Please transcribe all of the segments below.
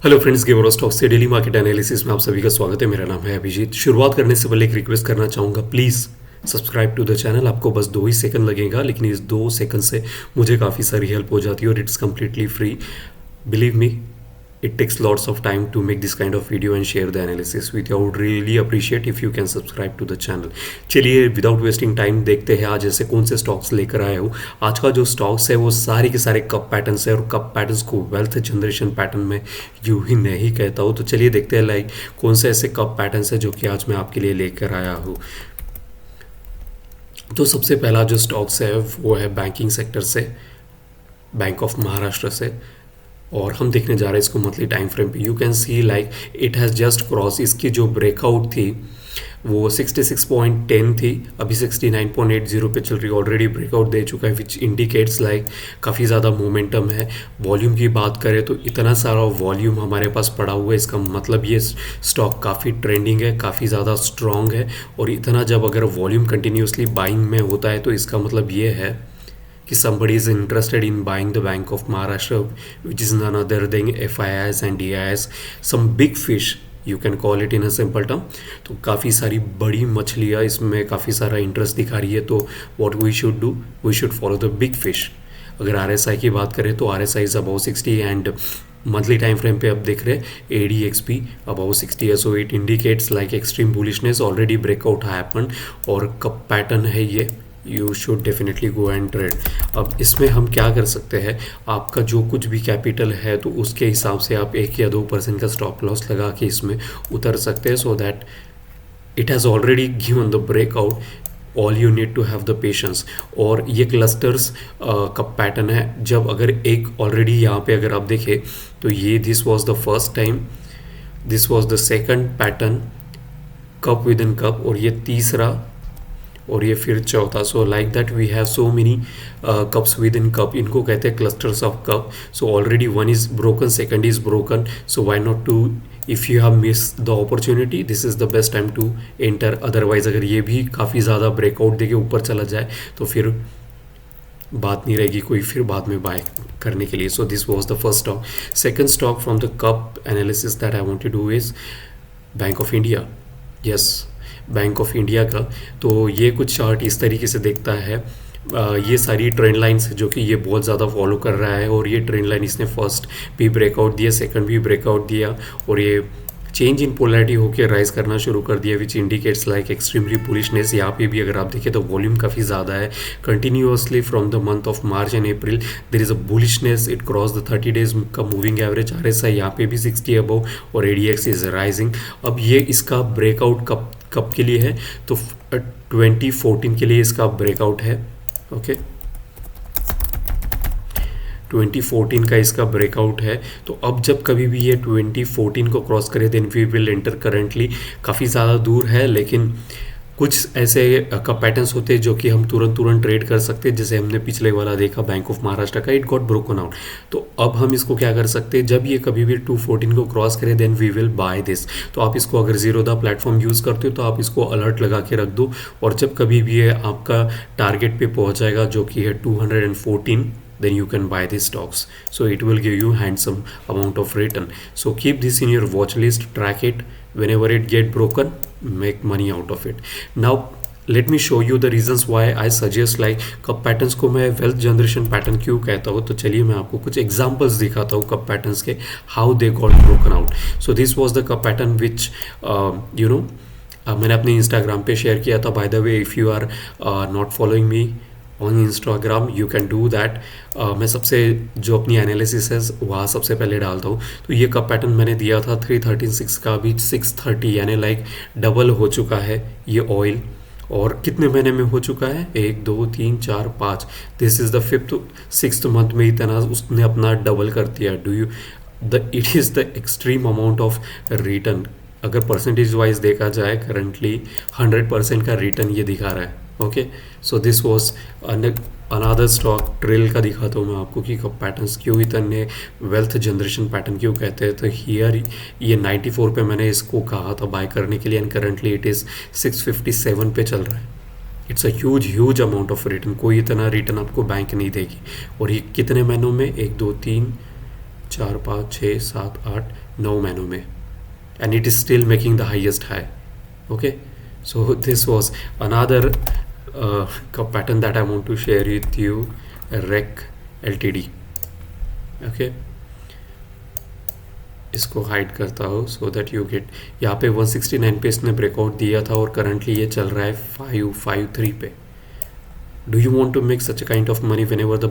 Hello friends, gamer stock से daily market analysis में आप सभी का स्वागत है। मेरा नाम है अभिजीत। शुरुआत करने से पहले एक रिक्वेस्ट करना चाहूँगा, please subscribe to the channel. आपको बस 2 ही सेकंड लगेगा, लेकिन इस 2 सेकंड से मुझे काफ़ी सारी हेल्प हो जाती है और it's completely free. Believe me, it takes lots of time to make this kind of video and share the analysis with you. I would really appreciate if you can subscribe to the channel. चलिए without wasting time देखते हैं आज ऐसे कौन से stocks लेकर आया हूँ। आज का जो स्टॉक्स है वो सारे के सारे कप पैटर्न्स है और कप पैटर्न्स को वेल्थ जनरेशन पैटर्न में यूँ ही नहीं कहता हूँ। तो चलिए देखते हैं लाइक कौन से ऐसे कप पैटर्न्स है जो कि आज मैं आपके लिए लेकर आया हूँ। तो सबसे पहला जो स्टॉक्स है वो है बैंकिंग सेक्टर से, बैंक ऑफ महाराष्ट्र से, और हम देखने जा रहे हैं इसको मंथली टाइम फ्रेम पे। You can C like it has just cross, इसकी जो ब्रेकआउट थी वो 66.10 थी, अभी 69.80 पे चल रही है। ऑलरेडी ब्रेकआउट दे चुका है, विच इंडिकेट्स लाइक काफ़ी ज़्यादा मोमेंटम है। वॉल्यूम की बात करें तो इतना सारा वॉल्यूम हमारे पास पड़ा हुआ है, इसका मतलब ये स्टॉक काफ़ी ट्रेंडिंग है, काफ़ी ज़्यादा स्ट्रॉन्ग है। और इतना जब अगर वॉल्यूम कंटिन्यूसली बाइंग में होता है तो इसका मतलब ये है कि somebody is interested in buying the Bank of Maharashtra, which is none other than FIIs and DIIs, some big fish you can call it in a simple term। तो काफ़ी सारी बड़ी मछलियाँ इसमें काफ़ी सारा इंटरेस्ट दिखा रही है। तो what we should do, we should follow the big fish। अगर RSI की बात करें तो RSI is above 60 and monthly time frame पे अब देख रहे हैं ADXP above 60 है। So it indicates like extreme bullishness, already breakout happen और कप पैटर्न है ये। You should definitely go and trade. अब इसमें हम क्या कर सकते हैं, आपका जो कुछ भी कैपिटल है तो उसके हिसाब से आप 1 या 2% का स्टॉप लॉस लगा के इसमें उतर सकते हैं। So that it has already given the breakout, all you need to have the patience. और ये क्लस्टर्स का पैटर्न है। जब अगर एक ऑलरेडी यहाँ पे अगर आप देखें तो ये this was the first time, this was the second pattern, cup within cup, और ये तीसरा और ये फिर चौथा। So like that we have so many cups within cup, इनको कहते हैं clusters of cup. So already one is broken, second is broken, so why not two, if you have miss the opportunity this is the best time to enter. Otherwise अगर ये भी काफ़ी ज़्यादा breakout देके ऊपर चला जाए तो फिर बात नहीं रहेगी कोई फिर बाद में बाय करने के लिए। So this was the first stock. Second stock from the cup analysis that I want to do is Bank of India. Yes, Bank of India का तो ये कुछ चार्ट इस तरीके से देखता है। ये सारी ट्रेंड लाइन्स जो कि ये बहुत ज़्यादा फॉलो कर रहा है, और ये ट्रेंड लाइन इसने फर्स्ट भी ब्रेकआउट दिया, सेकंड भी ब्रेकआउट दिया, और ये चेंज इन पोलैरिटी होकर राइज करना शुरू कर दिया, which indicates like extremely bullishness. यहाँ पे भी अगर आप देखें तो वॉल्यूम काफ़ी ज़्यादा है। Continuously from the month of March and April there is a bullishness, it cross the 30 days का मूविंग एवरेज। RSI यहाँ पे भी 60 अबव और ADX इज राइजिंग। अब ये इसका ब्रेकआउट कब के लिए है तो 2014 के लिए इसका ब्रेकआउट है। ओके, 2014 का इसका ब्रेकआउट है। तो अब जब कभी भी ये 2014 को क्रॉस करे then we will enter. Currently काफ़ी ज़्यादा दूर है, लेकिन कुछ ऐसे का पैटर्न्स होते हैं जो कि हम तुरंत ट्रेड कर सकते हैं। जैसे हमने पिछले वाला देखा बैंक ऑफ महाराष्ट्र का, इट गॉट ब्रोकन आउट। तो अब हम इसको क्या कर सकते हैं, जब ये कभी भी 214 को क्रॉस करे then we will buy this. तो आप इसको अगर जीरोधा प्लेटफॉर्म यूज़ करते हो तो आप इसको अलर्ट लगा के रख दो, और जब कभी भी ये आपका टारगेट पे पहुंच जाएगा जो कि है 214, then you can buy these stocks. So it will give you handsome amount of return. So keep this in your watch list, track it. Whenever it get broken, make money out of it. Now let me show you the reasons why I suggest like cup patterns को मैं wealth generation pattern क्यों कहता हूँ। तो चलिए मैं आपको कुछ एग्जांपल्स दिखाता हूँ कप पैटर्न्स के, how they got broken out. So this was the cup pattern which you know मैंने अपने इंस्टाग्राम पे शेयर किया था। By the way, if you are not following me on Instagram you can do that. मैं सबसे जो अपनी analysis है वहाँ सबसे पहले डालता हूँ। तो ये कप पैटर्न मैंने दिया था 313.6 का, अभी 630 यानी लाइक डबल हो चुका है ये ऑयल। और कितने महीने में हो चुका है, 1 2 3 4 5, this is the 5th 6th month में इतना उसने अपना डबल कर दिया। Do you it is the extreme amount of return. अगर परसेंटेज वाइज देखा जाए करंटली 100% का रिटर्न ये दिखा रहा है। Okay, so this was another stock. Trail का दिखाता हूँ मैं आपको कि कब पैटर्न्स क्यों इतने वेल्थ जनरेशन पैटर्न क्यों कहते हैं। तो हियर ये 94 पे मैंने इसको कहा था बाय करने के लिए, एंड करंटली इट इज़ 657 पे चल रहा है। It's a huge amount of return. कोई इतना रिटर्न आपको बैंक नहीं देगी। और ये कितने महीनों में, 1 2 3 4 5 6 7 8 9 महीनों में, and it is still making the highest high. Okay, so this was another pattern that I want to share with you, REC LTD. Okay, इसको हाइड करता हूँ सो दैट यू गेट, यहाँ पे 169 पे इसने ब्रेकआउट दिया था और करंटली ये चल रहा है 553 पे. Do you want to make such a kind of money whenever the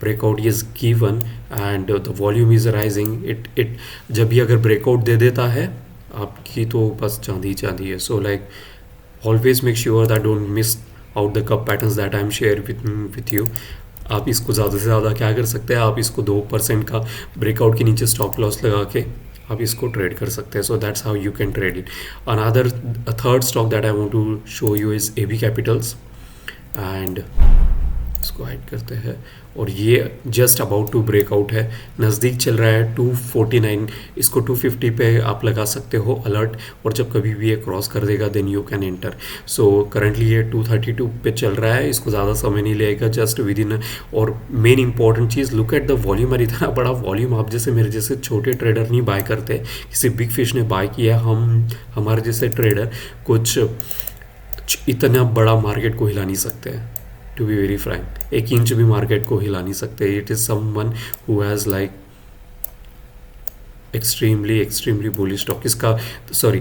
breakout is given and the volume is rising? It जब भी अगर breakout दे देता है आपकी तो बस चांदी चांदी है. So like always make sure that don't miss out the cup patterns that I'm share with you. आप इसको ज़्यादा से ज़्यादा क्या कर सकते हैं, आप इसको 2% का ब्रेकआउट के नीचे स्टॉप लॉस लगा के आप इसको ट्रेड कर सकते हैं. So that's how you can trade it. Another third stock that I want to show you is AB capitals, and इसको हाइड करते हैं. और ये जस्ट अबाउट टू ब्रेकआउट है, नज़दीक चल रहा है 249, इसको 250 पे आप लगा सकते हो अलर्ट, और जब कभी भी ये क्रॉस कर देगा then you can enter. So currently ये 232 पे चल रहा है, इसको ज़्यादा समय नहीं लगेगा, जस्ट विद इन. और मेन इंपॉर्टेंट चीज़ लुक एट द वॉल्यूम. और इतना बड़ा वॉल्यूम आप जैसे मेरे जैसे छोटे ट्रेडर नहीं बाय करते, किसी बिग फिश ने बाय किया. हमारे जैसे ट्रेडर कुछ इतना बड़ा मार्केट को हिला नहीं सकते हैं, to be very frank. 1 inch भी मार्केट को हिला नहीं सकते. It is someone who has like extremely bullish stock. इसका sorry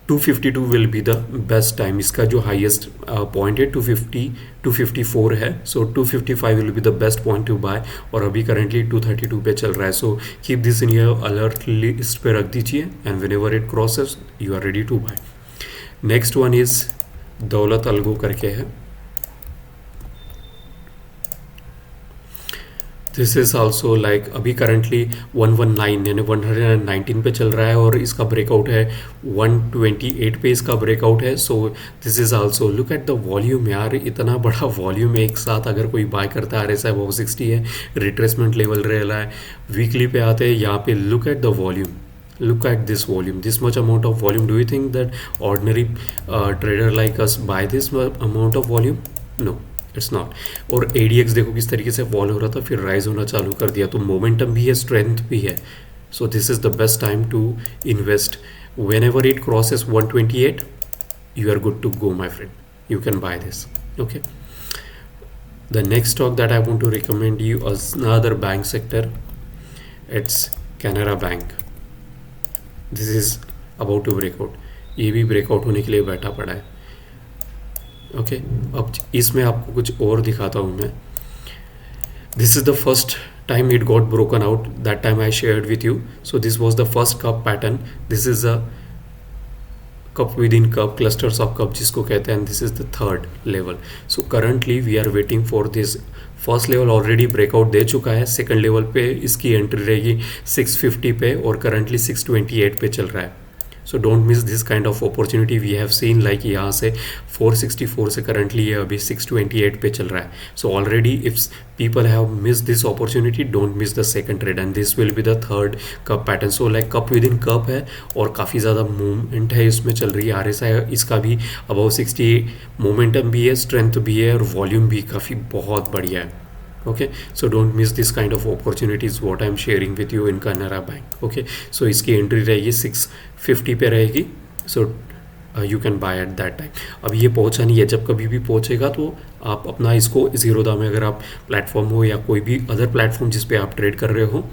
252 will be the best time. इसका जो हाईएस्ट पॉइंट है 254 है. So 255 will be the best point to buy, और अभी करंटली 232 पे चल रहा है. So keep this in your alert list पे रख दीजिए, and when ever it crosses you are ready to buy. Next one is Daulat algo करके है. दिस इज़ ऑल्सो लाइक अभी करंटली 119 यानी 119 पे चल रहा है, और इसका ब्रेकआउट है 128 पे इसका ब्रेकआउट है. So this is also look at the volume. यार इतना बड़ा वॉल्यूम एक साथ अगर कोई बाय करता है, RSI 60 है, रिट्रेसमेंट लेवल रह रहा है. वीकली पे आते हैं यहाँ पे, look at the volume. Look at this volume, this much amount of volume. Do you think that ordinary trader like us buy this amount of volume? No, it's not. और ADX देखो किस तरीके से फॉल हो रहा था, फिर rise होना चालू कर दिया. तो मोमेंटम भी है, स्ट्रेंथ भी है. So this is the best time to invest. whenever it crosses 128 you are good to go, my friend. You can buy this. Okay, the next stock that I want to recommend you is another bank sector. It's Canara Bank. This is about to breakout. ये भी breakout होने के लिए बैठा पड़ा है. Okay, अब इसमें आपको कुछ और दिखाता हूँ मैं. This is the first time it got broken out. That time I shared with you. So this was the first cup pattern. This is a cup within cup, clusters of cup जिसको कहते हैं. This is the third level. So currently we are waiting for this. First level already breakout दे चुका है. Second level पे इसकी entry रहेगी 650 पे, और करंटली 628 पे चल रहा है. So don't miss this kind of opportunity. We have seen like यहाँ से 464 से करंटली ये अभी 628 पे चल रहा है. So already if people have miss this opportunity, don't miss the second trade, and this will be the third cup pattern. So like cup within cup है, और काफ़ी ज़्यादा मूवमेंट है इसमें चल रही है. RSI इसका भी अबाउ 60, मोमेंटम भी है, स्ट्रेंथ भी है, और वॉल्यूम भी काफ़ी बहुत बढ़िया है. Okay, so don't miss this kind of opportunities what I'm sharing with you in Canara Bank. Okay, so इसकी एंट्री रहेगी 650 पे रहेगी. So you can buy at that time. अभी ये पहुंचा नहीं है, जब कभी भी पहुंचेगा तो आप अपना इसको ज़ीरोधा में, अगर आप प्लेटफॉर्म हो या कोई भी अदर प्लेटफॉर्म जिस पे आप ट्रेड कर रहे हो,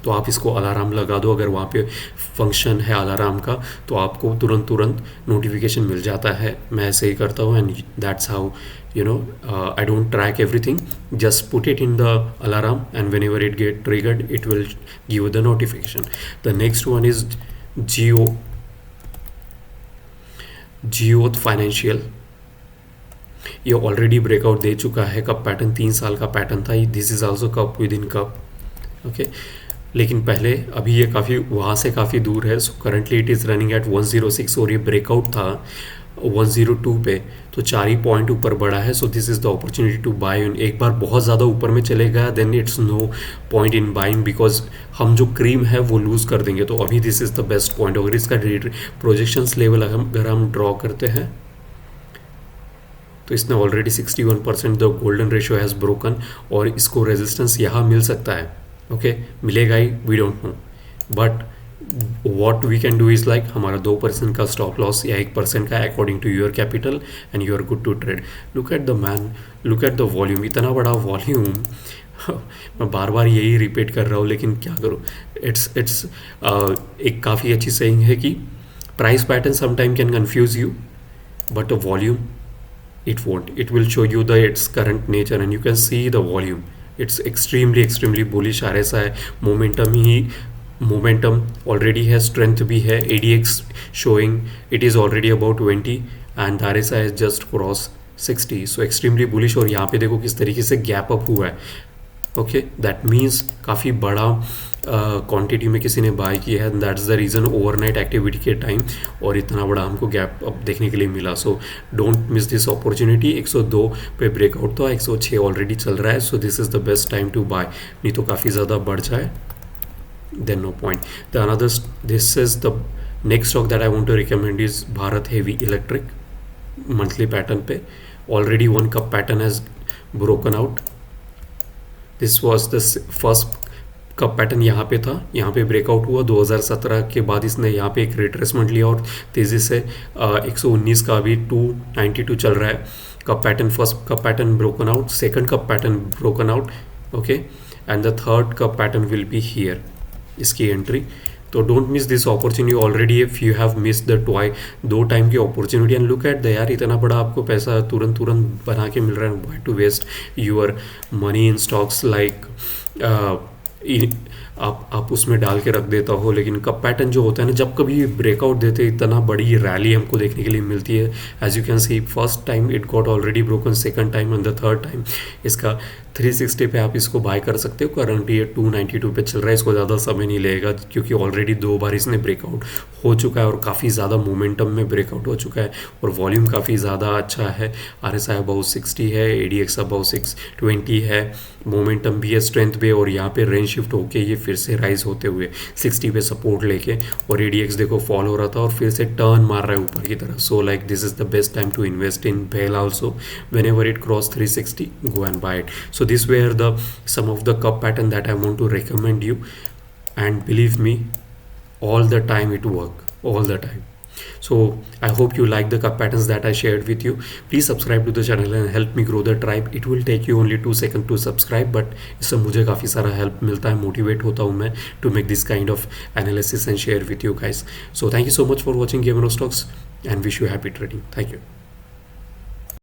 तो आप इसको अलार्म लगा दो. अगर वहाँ पे फंक्शन है अलार्म का, तो आपको तुरंत नोटिफिकेशन मिल जाता है. मैं ऐसे ही करता हूँ, and that's how you know I don't track everything. Just put it in the alarm, and whenever it get triggered it will give you the notification. The next one is Geoth Financial. ये already breakout दे चुका है. Cup pattern 3 साल का pattern था. This is also cup within cup. Okay, लेकिन पहले अभी ये काफ़ी वहाँ से काफ़ी दूर है. So currently it is running at 106, और ये ब्रेकआउट था 102 पे, तो 4 ही पॉइंट ऊपर बढ़ा है. So this is the opportunity to buy. एक बार बहुत ज़्यादा ऊपर में चलेगा then it's no point in buying, because हम जो क्रीम है वो लूज़ कर देंगे. तो अभी this is the best point. अगर इसका प्रोजेक्शंस लेवल अगर हम ड्रॉ करते हैं, तो इसने already 61% the golden ratio has broken, और इसको रेजिस्टेंस यहाँ मिल सकता है. ओके, मिलेगा ही, we don't know, but what we can do is like हमारा 2% का स्टॉप लॉस या 1% का according to your capital and you are good to trade. Look at the man, look at the volume, इतना बड़ा volume. मैं बार बार यही repeat कर रहा हूँ लेकिन क्या करूँ. इट्स एक काफ़ी अच्छी सेइंग है कि price pattern sometime can confuse you, but the volume, it won't. It will show you the its current nature and you can see the volume. It's extremely bullish. RSI momentum he, momentum already has strength भी है. ADX showing it is already about 20 and the RSI has just crossed 60, so extremely bullish. और यहाँ पे देखो किस तरीके से gap up हुआ है. ओके, दैट मीन्स काफ़ी बड़ा क्वांटिटी में किसी ने बाय किया है. That's the reason overnight activity के टाइम और इतना बड़ा हमको गैप अब देखने के लिए मिला. So don't miss this opportunity. 102 पे ब्रेकआउट था, 106 ऑलरेडी चल रहा है. So this is the best time to buy. नहीं तो काफ़ी ज़्यादा बढ़ जाए, then no point. The another, this is the next stock that I want to recommend is Bharat heavy electric. Monthly pattern पे already one cup pattern has broken out. This was the first cup pattern यहाँ पे था, यहाँ पे breakout हुआ 2017 के बाद. इसने यहाँ पे एक रिट्रेसमेंट लिया और तेज़ी से 119 का अभी 292 चल रहा है. Cup pattern, first cup pattern broken out, second cup pattern broken out. Okay, and the third cup pattern will be here, इसकी एंट्री. तो don't miss this opportunity. Already if you have miss the दो time की opportunity and look at the, यार इतना बड़ा आपको पैसा तुरंत बना के मिल रहा है. Why to waste your money in stocks like आप उसमें डाल के रख देता हो. लेकिन कप पैटर्न जो होता है ना, जब कभी ब्रेकआउट देते इतना बड़ी रैली हमको देखने के लिए मिलती है. As you can see first time it got already broken, second time and the third time इसका 360 पे आप इसको बाय कर सकते हो. करंटली ये 292 पे चल रहा है. इसको ज़्यादा समय नहीं लगेगा क्योंकि ऑलरेडी 2 बार इसने ब्रेकआउट हो चुका है और काफ़ी ज़्यादा मोमेंटम में ब्रेकआउट हो चुका है और वॉल्यूम काफ़ी ज़्यादा अच्छा है. RSI अबाउ 60 है, ADX अबाउ 620 है, मोमेंटम भी है, स्ट्रेंथ भी है. और यहाँ पे रेंज शिफ्ट होके ये फिर से राइज होते हुए 60 पे सपोर्ट लेके, और ADX देखो फॉल हो रहा था और फिर से टर्न मार रहा है ऊपर की तरफ. So like this is the best time to invest in BHEL also. whenever it cross 360, go and buy it. So this were the some of the cup pattern that I want to recommend you, and believe me, all the time it work, all the time. So I hope you like the cup patterns that I shared with you. Please subscribe to the channel and help me grow the tribe. It will take you only 2 seconds to subscribe, but इससे मुझे काफ़ी सारा help मिलता है, motivate होता हूँ मैं to make this kind of analysis and share with you guys. So thank you so much for watching Gamer of Stocks and wish you happy trading. Thank you.